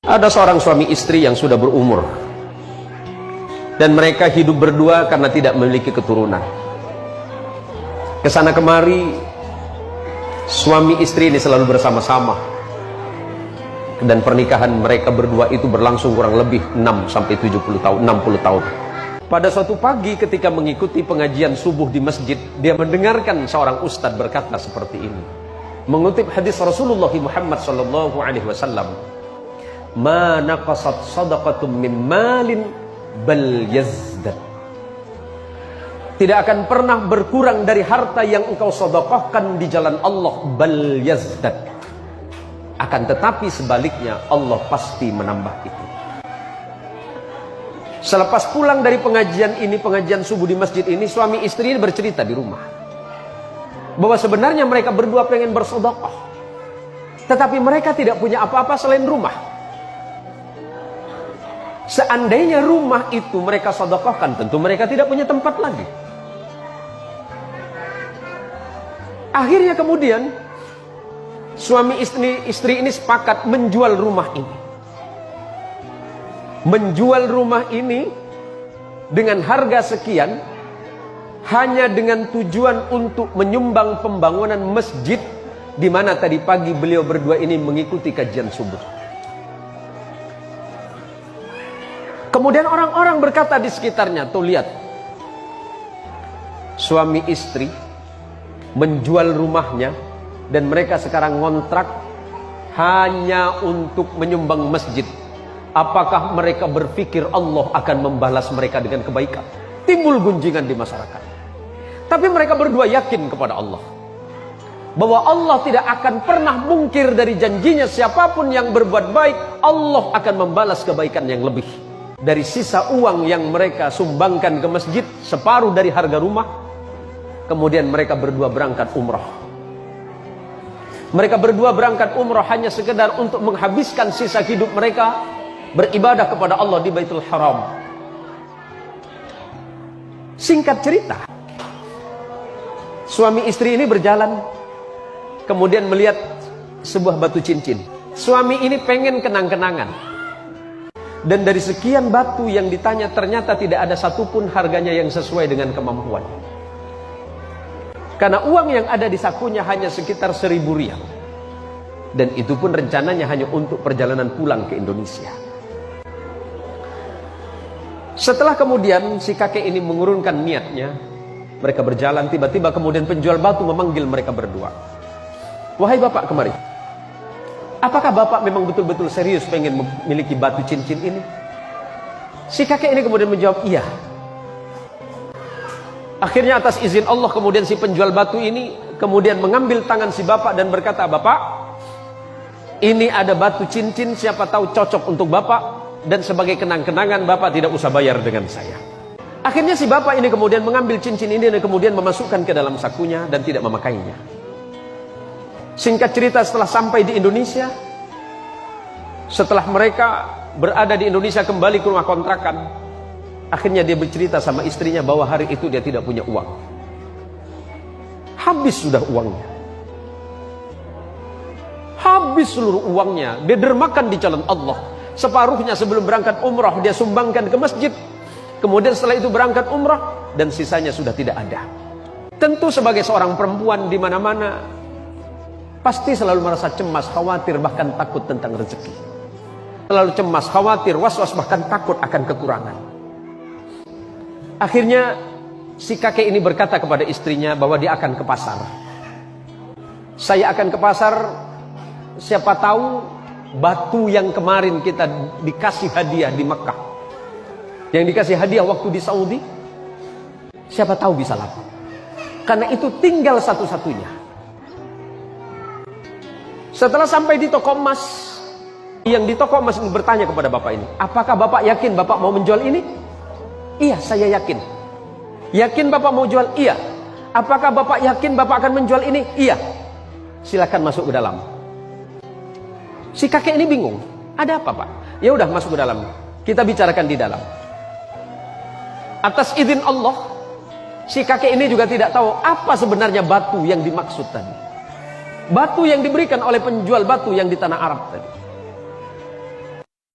Ada seorang suami istri yang sudah berumur dan mereka hidup berdua karena tidak memiliki keturunan. Kesana kemari suami istri ini selalu bersama-sama, dan pernikahan mereka berdua itu berlangsung kurang lebih 6-70 tahun, 60 tahun. Pada suatu pagi ketika mengikuti pengajian subuh di masjid, dia mendengarkan seorang ustadz berkata seperti ini, mengutip hadis Rasulullah Muhammad SAW, "Ma naqasat sadaqatum min malin bal yazdad." Tidak akan pernah berkurang dari harta yang engkau sedekahkan di jalan Allah, bal yazdad. Akan tetapi sebaliknya Allah pasti menambah itu. Selepas pulang dari pengajian ini, pengajian subuh di masjid ini, suami istri ini bercerita di rumah bahwa sebenarnya mereka berdua pengen bersedekah, tetapi mereka tidak punya apa-apa selain rumah. Seandainya rumah itu mereka sedekahkan, tentu mereka tidak punya tempat lagi. Akhirnya kemudian suami istri ini sepakat menjual rumah ini. Menjual rumah ini dengan harga sekian, hanya dengan tujuan untuk menyumbang pembangunan masjid di mana tadi pagi beliau berdua ini mengikuti kajian subuh. Kemudian orang-orang berkata di sekitarnya, tuh lihat, suami istri menjual rumahnya dan mereka sekarang ngontrak hanya untuk menyumbang masjid. Apakah mereka berpikir Allah akan membalas mereka dengan kebaikan? Timbul gunjingan di masyarakat. Tapi mereka berdua yakin kepada Allah bahwa Allah tidak akan pernah mungkir dari janjinya. Siapapun yang berbuat baik, Allah akan membalas kebaikan yang lebih. Dari sisa uang yang mereka sumbangkan ke masjid, separuh dari harga rumah, kemudian mereka berdua berangkat umrah. Mereka berdua berangkat umrah hanya sekedar untuk menghabiskan sisa hidup mereka beribadah kepada Allah di Baitul Haram. Singkat cerita, suami istri ini berjalan, kemudian melihat sebuah batu cincin. Suami ini pengen kenang-kenangan. Dan dari sekian batu yang ditanya, ternyata tidak ada satupun harganya yang sesuai dengan kemampuan. Karena uang yang ada di sakunya hanya sekitar 1.000 rial. Dan itu pun rencananya hanya untuk perjalanan pulang ke Indonesia. Setelah kemudian si kakek ini mengurungkan niatnya, mereka berjalan, tiba-tiba kemudian penjual batu memanggil mereka berdua. "Wahai bapak, kemari. Apakah bapak memang betul-betul serius pengen memiliki batu cincin ini?" Si kakek ini kemudian menjawab, "Iya." Akhirnya atas izin Allah kemudian si penjual batu ini kemudian mengambil tangan si bapak dan berkata, "Bapak, ini ada batu cincin, siapa tahu cocok untuk bapak, dan sebagai kenang-kenangan bapak tidak usah bayar dengan saya." Akhirnya si bapak ini kemudian mengambil cincin ini dan kemudian memasukkan ke dalam sakunya dan tidak memakainya. Singkat cerita, setelah sampai di Indonesia, setelah mereka berada di Indonesia kembali ke rumah kontrakan, akhirnya dia bercerita sama istrinya bahwa hari itu dia tidak punya uang. Habis sudah uangnya. Habis seluruh uangnya. Dia dermakan di jalan Allah. Separuhnya sebelum berangkat umrah dia sumbangkan ke masjid. Kemudian setelah itu berangkat umrah dan sisanya sudah tidak ada. Tentu sebagai seorang perempuan di mana-mana pasti selalu merasa cemas, khawatir, bahkan takut tentang rezeki. Selalu cemas, khawatir, was-was, bahkan takut akan kekurangan. Akhirnya si kakek ini berkata kepada istrinya bahwa dia akan ke pasar. "Saya akan ke pasar, siapa tahu batu yang kemarin kita dikasih hadiah di Mekah, yang dikasih hadiah waktu di Saudi, siapa tahu bisa laku. Karena itu tinggal satu-satunya." Setelah sampai di toko emas, yang di toko emas ini bertanya kepada bapak ini, "Apakah bapak yakin bapak mau menjual ini?" "Iya, saya yakin." "Yakin bapak mau jual?" "Iya." "Apakah bapak yakin bapak akan menjual ini?" "Iya." "Silakan masuk ke dalam." Si kakek ini bingung, "Ada apa, Pak?" "Ya udah, masuk ke dalam. Kita bicarakan di dalam." Atas izin Allah, si kakek ini juga tidak tahu apa sebenarnya batu yang dimaksud tadi. Batu yang diberikan oleh penjual batu yang di tanah Arab tadi.